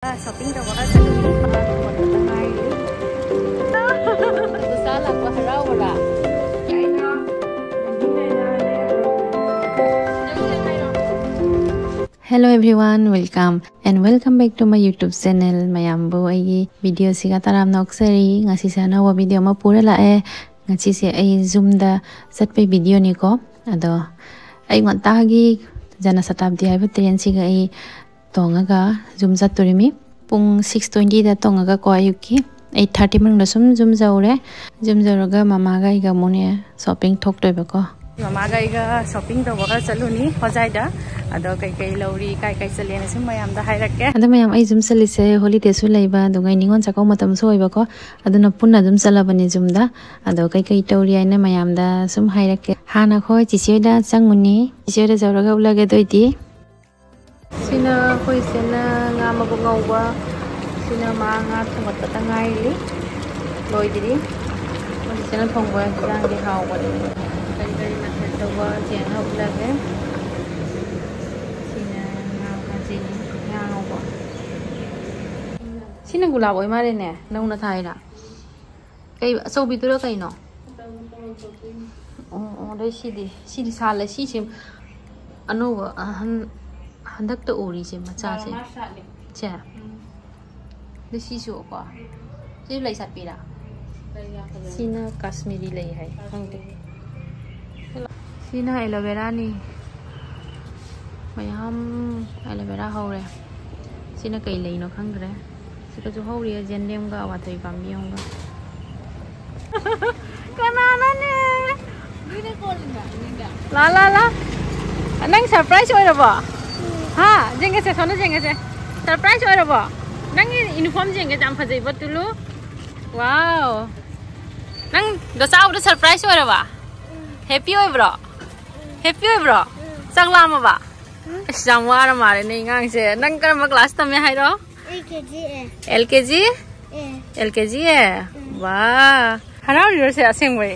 Shopping da wala sa dumi matatangay sala ko haraw wala Hello everyone, welcome back to my YouTube channel. Mayambo ay video siga taram noksari ngasi sana wa video ma pura la ngasi se ay zoom da sat pe video ni ko ado ay ngonta gi jana satabdi ay train siga ay tongaga zoom zaturimi pung 6:20 da tongaga ko ayuki 8:30 mang da zoom jaure zoom jauraga mama ga iga mone shopping thok toiba ko mama ga iga shopping da wala saluni hojai da ado kai lauri kai chalena sim mayam da hairakke ado mayam ai zoom salise holiday su laiba dungai ningon chakau matam so oiba ko aduna punna zoom salabani zoom da ado kai tauri aina mayam da sum hairakke hana khoi chichoi da changmuni chichoi da jauraga ulage doiti sina khoi sena nga mabungauba sina ma nga thomat patangai li loi diri modi sena thongba jang di hawa ni kai na thawa jeng hau lage sina nga ka ji nga hawa sina gulab oi mare ne nauna thai ra kai so bi tu kai no dai si sala si sim anova handak to ori se macha se cha de si so ko si lai sat pi la sina kashmiri lai hai hangde sina aloe vera ni mayam aloe vera hore sina kai lai no khangre sika jo hori jendem ga wa thai pam yong ga kanana ne ni ko la nang surprise oi ba ha jenge se sono jenge se surprise oi ba nang uniform jenge jam phajai batulu wow nang do sao do surprise oi ba happy oi bro changlam ba samwar mare nei ngang se nang karma class tam hai ro LKG wow harau ro se aseng bai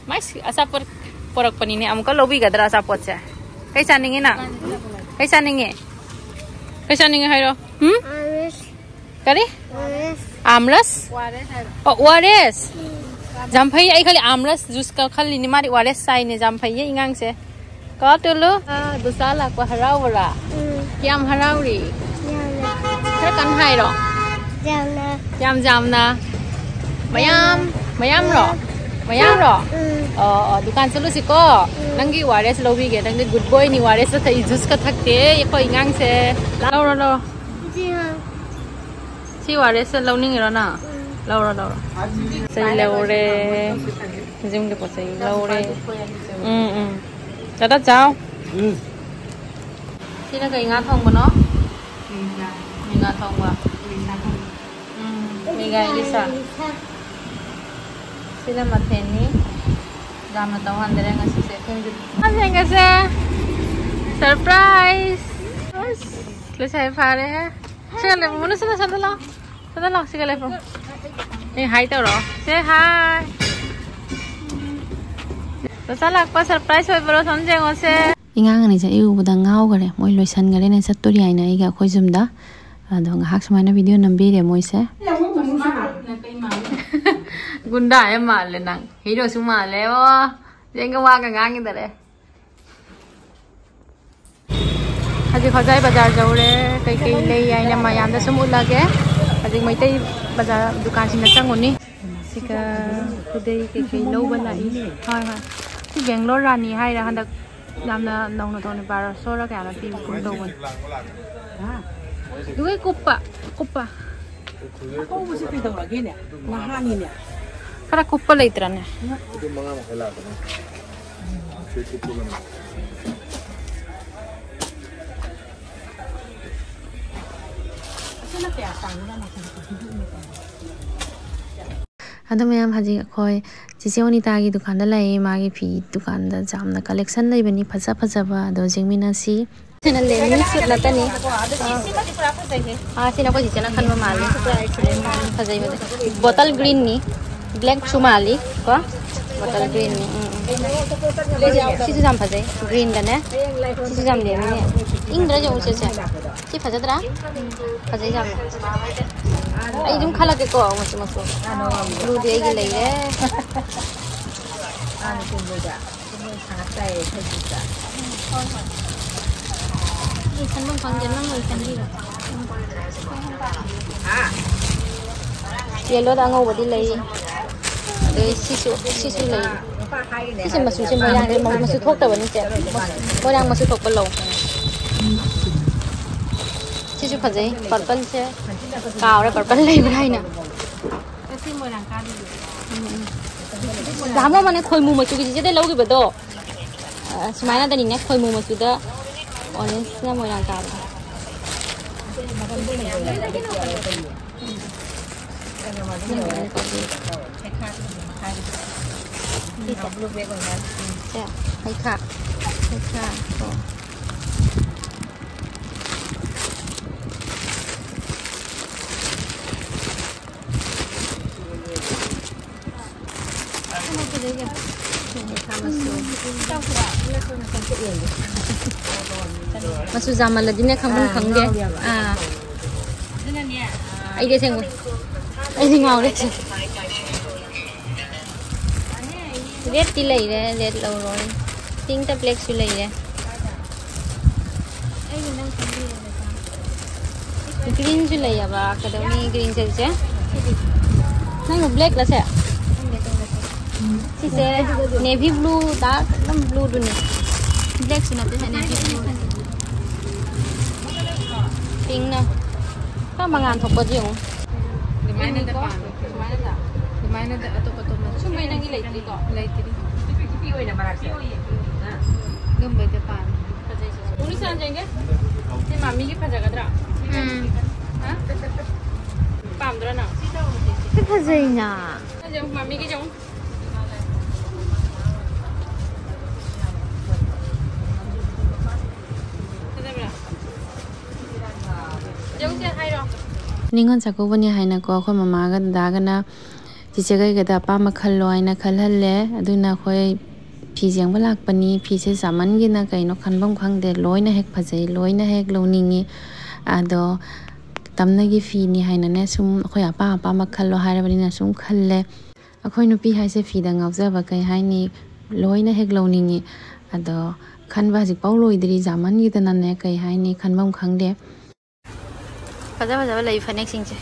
mais asa porak pani ne amka lobi gadra asa pot se kai saninge na kai saninge hai ro kari amras oh wares jamphai ai khali amras juice ka khali ni mari wares sai ne jamphai ye ingang se ka tulu dusala ko harau wala kiam harau ri kar kan hai ro jamna mayam ro dukan selu si ko nangi wares lobi ge nang good boy ni wares sa juice ka thakte ye ko ingang se lo si wares lo ning ro na lo sai lo re jing de ko sai lo re ta chao si na kai nga thong ba no nga thong ba mi gai lisa sila mateni dama tahan dere ngasi se ngase surprise lu sai pare hai chale munu sana sigale po eh hi to ro say hi to sala pa surprise hoi bro samje ngose ingang ni ja yu buda ngau gare moi loisan gare ne saturi aina iga khoi jumda ado ngahak samaina video nambi re moi se gunda em male nang hero su male wo jenga wa ka ngang idare haji khajai bazar jaure kai lei aina mayam da sum ulage haji maitai bazar dukan sin changoni sika kudei kai lo bala hi ha si Bangalore rani hai ra handak namna nongno to ne bar so ra ka na pi kun do bon duai kuppa ako musi pi do lagi ne mahani ne kara kuppa leitra ne itu manga makala ne ado mayam haji khoi chiche onita gi dukan da lai ma gi phi dukan da jamna collection lai bani phaja ba do jingmina si sina le ni sut la tani sina ko chiche na khan ma mali phajai ba bottle green ni black chumali ko bottle green ni si jam phajai green da ne si jam le ni Indra जो उसे सी फजद्रा फजै जाम आई जुम खला के को मसु मसु blue दे गी लई रे आन कुंबोगा साtai थैजिसा ये खनबम खंजन नम होई खनबी येलो दांगो बदी लई दे सिसु लई सिसु मसु से मोयांग दे मसु थोक त बनी से मोयांग मसु थोक पलो सिसु फजै पर्पल से कावरे पर्पल लई बनाई ना एसी मोयांग का दे दामो माने खोइमु मसु की जे दे लौगी बदो सुमाइना दनी ने खोइमु मसु दा ऑरेंज ना मोयांग का blue bag on that. Yeah, hay khạc. Masu zaman là đi nè không khăng ghê. À. Ai đi xem rồi. Ai đi ngầu đấy. Red đi lấy đấy, red lâu rồi. Pink ta black đi lấy đấy. Green đi lấy à bà, cái đó mi green chơi chứ. Này một black là sao? Chị sẽ navy blue dark, nó blue luôn nè. Black sẽ là cái navy blue. Pink nè. Các bạn ăn thuộc bao nhiêu? Gimana na pa? Gimana na ato na. Sumay nang ilay ko. Lightly. Pipi na marag siya. Gambay na pa. Uri saan जाएंगे? Si mami ki pajagadra. Ha? Pamdra na. Cái thật gì nhỉ? Jong mami ki jong. Jong siya hai ro. Ningol Chakouba ni hai na ko khoi mama ga da ga na chi che ga da pa ma khal loi na khal hal le aduna khoi phi jeng ba lak pani phi se saman gi na kai no khan bam khang de loi na hek phajai loi na hek lo ningi ado tamna gi phi ni hai na ne sum khoi apa ma khal lo hai ra bani na sum khal le akhoi nu pi hai se phi da ngau ja ba kai hai ni loi na hek lo ningi ado khan ba ji pau loi dri zaman gi da na ne kai hai ni khan bam khang de Fajar lagi Phanek sing je.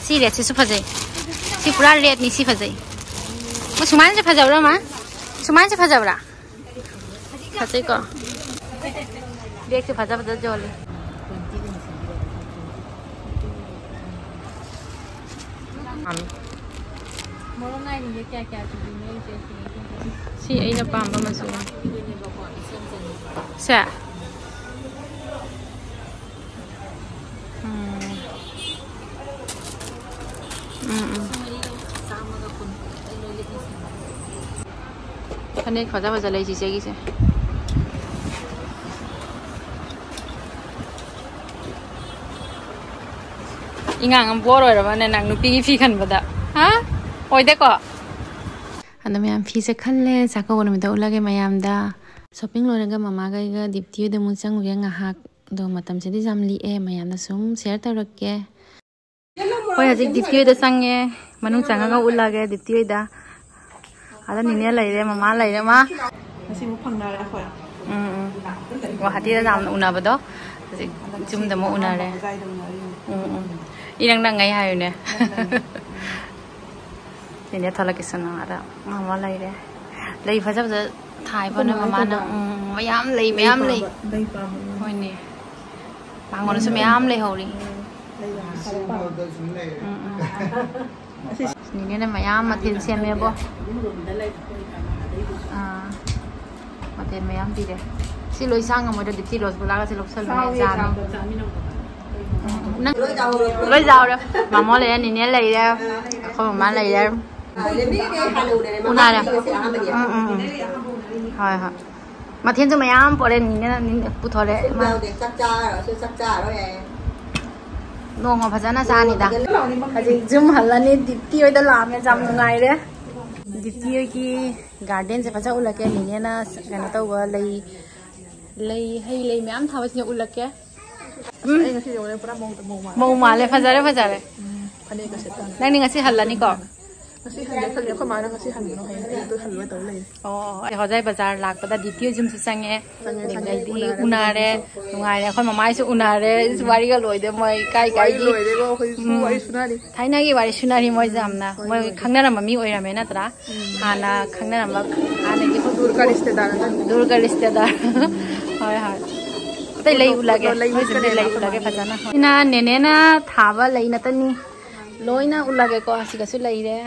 Si red si super je. Si pura red ni si fajar. Mau cuman je fajar berapa? Cuman je fajar berapa? Fajar ko. Red si fajar jol. Morong ngai ni kya chीज नहीं Si ai na pam ba masu. Sa. Phanek fajar lagi sih lagi sih. Ingang am bor oi ra ba ne nang nu pi phi khan ba da. Ha? Oi de ko. Anda mayam phi se khan le Chakouba no mi da ulage mayam da. Shopping lo ga mama ga dipti de mun sang ge nga hak do matam se di jam li e mayam da sum share ta rak ke. Hoi hajik dipti da sang ge manung changa ga ulage dipti da. Ada ni ne lai re mama lai re ma. Masih mau pang nara ko. Wa hati da jam una ba do. Jum da mo Unare. Irang nang ngai hayo ne. Ini thola kisana ada mama lai re. Lai fajar thai pa na mama na mayam lai. Hoi ni. Bangon sa mayam lai hori. Ini na mayam matin siya me bo. Matin mayam di de. Si loi sang mo da dipti los bula ga si lopsal me jan. Loi giàu rồi. Mama lai ni ne lai ra. Không mama lai ra. Unare. Hai ha. Mà thiên cho mày ăn bỏ lên nhìn bút thò đấy mà. Nông họ phải na sa nè ta. Aji zoom halla ni dipti oi da lam ya jam ngai re. Dipti oi ki garden se phải ula ke ni na kana to wa lei ma'am था बस उल्लक के मऊ माले फजारे फजारे नंग निंग हल्लानी को हजाई बाजार लापदा द्वितीय जुम संगे उनारे नुंगारे अखोय ममाइसु उनारे वारीगा लोइदे मोय काई काई थाइनागी वारी सुनारी मोय जामना मोय खंगनारम मी ओइरामे नत्रा हाना खंगनारम हानागी दुर्गा रिश्तेदार हाय हाय तै लै उलागे मोय से लै उलागे फजाना इना नेनेना थाबा लै नतनी लोइना उलागे को सिगासु लै रे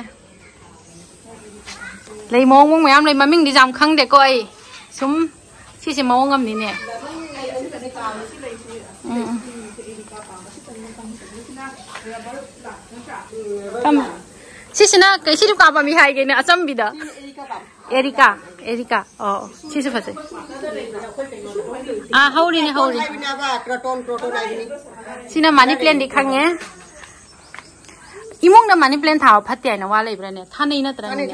lấy mông mèm lấy mà mình đi làm khăng để coi súng xí mông ngâm đi nè xí na cái xí đi qua bà mi hai cái nè chấm bị đó Erika xí phải gì à hậu đi nè hậu đi xí na money plan đi khăng nhé Emong ना money plan था फत्ते है ना वाले इब्रा ने था नहीं ना तरह ने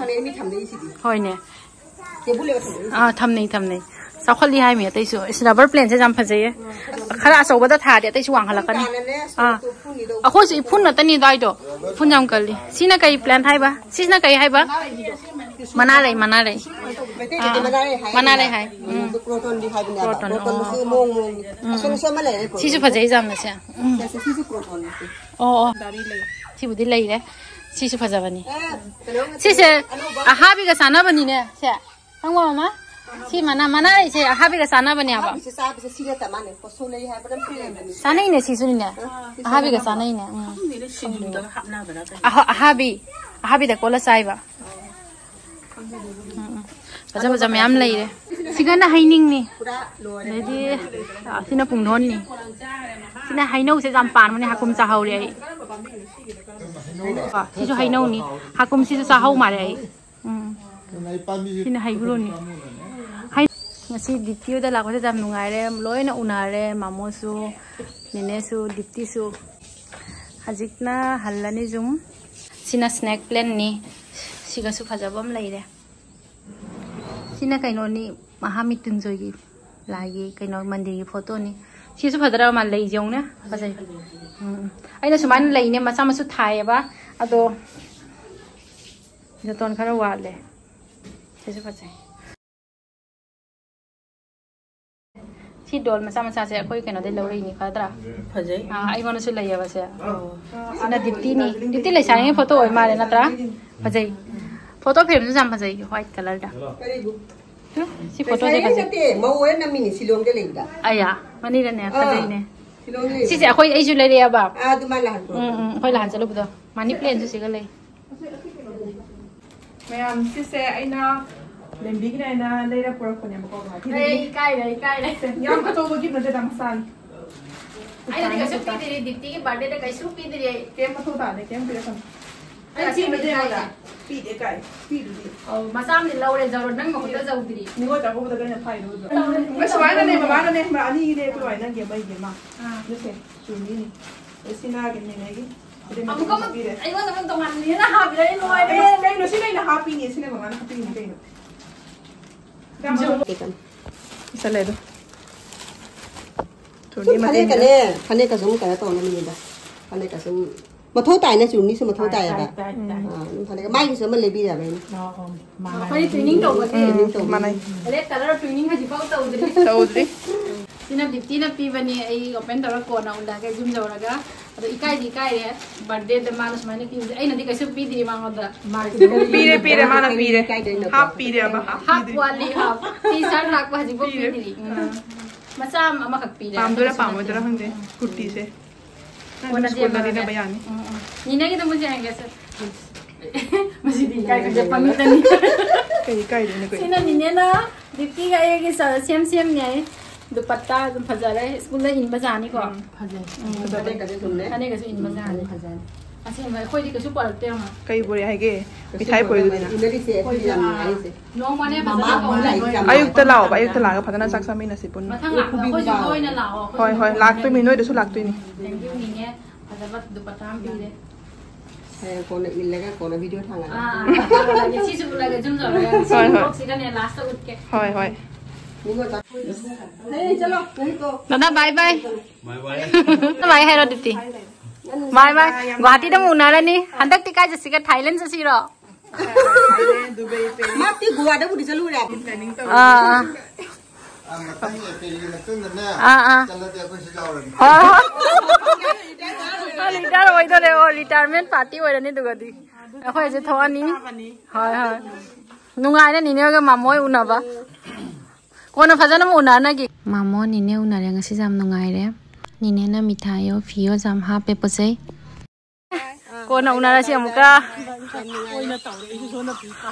होय ने थम नहीं साखली हाय मे तैसु इस रबर प्लेन से जाम फजे खरा असौबदा था दे तैसु वांग हलकनी अखो सि फुन न तनी दाइदो फुन जाम कली सिना कई प्लान हायबा सिना कई हायबा मना रे हाय प्रोटोन दि हाय बिना प्रोटोन सु मोंग असों सो मले सिसु फजे जाम न से सिसु प्रोटोन ओ दारी ले सिबुदी लै रे सिसु फजाबनी सिसे आहाबिगा सानाबनी ने से थांगवा मामा सि मना रे से आहाबिगा सानाबनी आबा सानै ने सिसुनि ने आहाबिगा सानै ने आहाबि द कोला साइबा फजा म्याम लै रे सिगना हाइनिंग नि रेडी सिना पुंगधन नि सिना हाइनौ से जाम पान मने हाकुम चाहौ रे सिसु हाइनौ नि हाकुम सिसु चाहौ मारे सिना हाइब्रो नि high ngasi diptiyo da lago se jam nungaire loina unare mamosu ninesu diptisu hajikna hallani zum sina snack plan ni siga su phajabam laire sina kaino ni mahamitunjogi lagi kaino mandiri photo ni sisu phadara ma lei jong na phajai aina suman lei ne macha masu thai ba ado joton khara wale sisu phajai si dol macha se koi kaino de lorei ni khadra phajai ai gona su lei ba se ana dipti lei sai photo oi mare na tra phajai photo frame su jam phajai white color da si photo de phajai mau na mini silong de lei da aya mani da ne phajai ne si se koi ai su lei ya ba du man la han koi la han chalu bu mani plan su se ga lei मैम सिसे आइना लेंबिग ना लेरा पुरक पने मको गा kai याम तो बगी नते दमसान ai ni kasu pi diri dipti ke birthday da kaisu pi diri केम मथो दाने केम पिरे कम ai chi मजे वाला पी दे काय पी दे masam ni laure jaro nang mo da jau diri निगो ता को बदगा थाइ रो बस वाना ने बाबा ने मा अनि ने को वाना के बाई के मा जैसे चुनी नि एसिना के ने Negi amuka ai wa samang tongan ni na ha bi dai loi de dai no sina na happy ni sina baga na happy ni kai no Sale do. Tuni mati kane ka zum kaya to na ni da. Kane ka zum mathau tai na chuni su mathau tai ba. Kane ka mai su ma le bi da ba ni. Mapai training to ba to manai. Ale color training ha jipau to udri. Sina dipti na pi bani ai open to ko na unda ke zum jawraga. Ado ikai re birthday de manus mane ki ai na di kaisu pi di ma ngoda. Pire mana pire. Half pire ba. Half wali half. T-shirt lak ba jipau pi di. Macha ama khak pi re. Pam dura hangde kurti se. Ona je na dina bayani. Ni na ki to mujhe aenge sir. Mujhe di kai ka japani tani. Kai de ne koi. Sina ni ne na dipti ga ye ki sem ne दुपट्टा तुम फजारे school इन बजानी को फजाए फजारे का तुमने खाने का इन बजानी फजाए अच्छा मैं कोई दी कसु पड़ते हैं कई बोले है के मिठाई पोई देना इनरी से नो माने आयुक्त लाओ फजना साक सामी नसिपुन मथंग लाओ कोई कोई ना लाओ होय लाग तो मिनोय दसु लाग तो नि थैंक यू निगे फजाबत दुपट्टा हम भी दे है कोन इलेगा कोन वीडियो थांगा ये चीज बोला के जुम जरा होय होय सिगने लास्ट उठ के होय चलो नहीं तो दादा बाय बाय बाय हेरो दीप्ति बाय बाय गुवाहाटी दम उनारे नी हंदक टिका जसिका थाईलैंड जसिरो माती गुवाहाटी बुदी चलू रे रिटायरमेंट पार्टी ओइरनी दुगदी अखोय जे थवानी हाय हाय नुंगाइना निने मामोय उनाबा कोना फजन उनानागी मामो निने उनारे ngasi jam नुंगाइरे निने ना मिठाइयो फियो jam हापे पसै कोना उनारा से अमुका ओइना तौरे इसे सोना पीका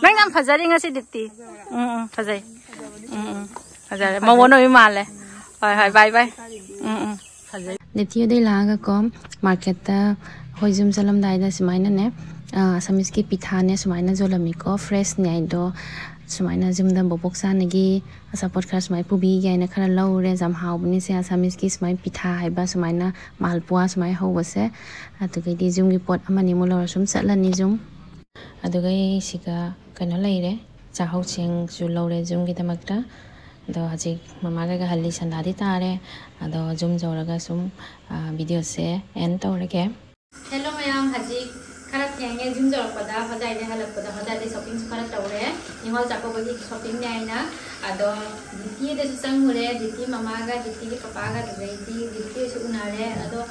नंग नाम फजरी ngasi दिप्ति फजै फजरे ममो नो माले हाय हाय बाय बाय फजै दिप्ति दे लागा कम मार्केट ता होइजुम चलम दाइदा सुमाइना ने समिस की पिठा ने सुमाइना जोलमी को फ्रेश न्याइदो सुमाइना जुमदा बबोक सानगी सपोर्ट खर सुमाइ पुबी गाइना खर लौरे जाम हावबनि से समिस की सुमाइ पिठा हाइबा सुमाइना मालपुआ सुमाइ हौबसे अतुगैदि जुमगी पोट अमनि मुलर सुम चलनी जुम अदुगै सिगा कनो लैरे चाहौ चेंग जु लौरे जुमगी तमकता दो हजि ममागा हल्ली संदादि तारे अदो जुम जौरगा सुम वीडियो से एंड तौरगे हेलो मैम हजि खरा थेंगे जुम जौरपदा हजाइदे हलपदा हजाइदे शॉपिंग खरा तौरे निंगोल चाकोबगी शॉपिंग नाइना अदो दिति दे संगुरे दिति ममागा दिति के पपागा दुगैदि दिति सु उनारे अदो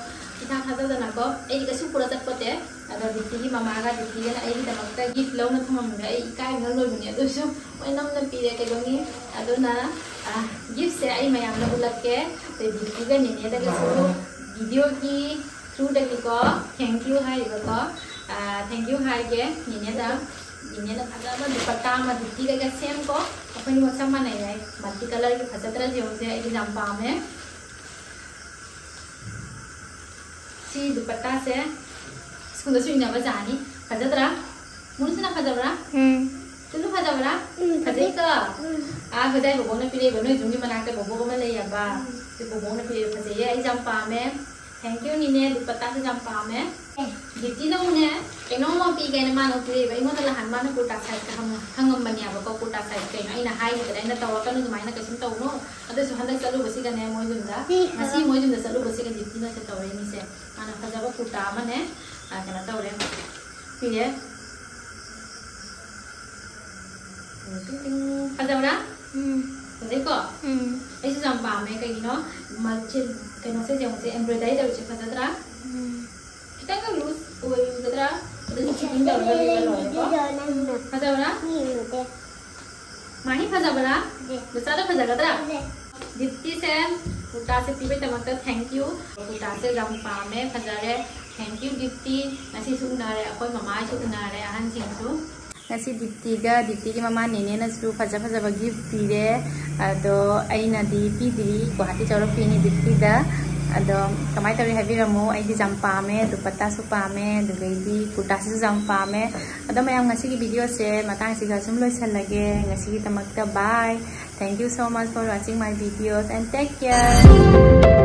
पिठा खाजदना को एई गसु पुरा चटपते अदो दिति की ममागा दिति के एई तमकता गिफ्ट लौना थममरे एई इकाय भल लोइबनि अदुसु ओइ नमना पिरे केदोंगी अदुना गिफ्ट से एई मयाम न उलके ते दिति के निने दगसु वीडियो की थ्रू दगिको थैंक यू हाय को थैंक यू हाय के निने दा फजब दुपट्टा मा दिति के सेम को अपनी वसा माने है मल्टी कलर की फजतरा जेउसे एई जाम पामे सी दुपट्टा से सुंदर सुइना बजानी फजतरा मुनसना फजबरा तुनु फजबरा फजै का गदाय बबोना पिरे बनो जुंगी मनाके बबो मा लेयाबा ते बबोना पिरे फजै एई जाम पामे थैंक यू निने दुपट्टा से जाम पामे दिति न मुने केनो मा पी गैना मानो पिरे बई मोन लहान मानो कुर्ता साइज का हंगम बनिया बको कुर्ता साइज के आइना हाई के दाइना तवका न जुमाइना कैसम तवनो अदे सुहंदा चलु बसी गने मोय जुंदा हसी मोय जुंदा चलु बसी के दिति न से तवरे नि से माना फजाबा कुर्ता माने केना तवरे पिरे फजाबरा देखो ऐसे जाम पामे कइनो मल्चे केनो से जेउ से एम्ब्रॉयडरी दउ से फजतरा kita kan lus oi fajatra jadi chicken da ora ro fajabra mani fajabra besara fajagatra dipti se kuta se pibe tamaka thank you kuta se jam pa me fajare thank you dipti nasi su unare akoi mama su unare ahan sing su nasi dipti ki mama nene na su fajaba gift pire ado aina di pidri guwahati chawra pini dipti da अदो कमाई तरी हाइबिरमो आइदि जाम पामे दुपट्टा सु पामे दुगैदि कुर्ता सु जाम पामे अदो मयाम ngasi की video से मतंग सिगा सुम लोइसलगे ngasi की तमकता bye thank you so much for watching my videos and take care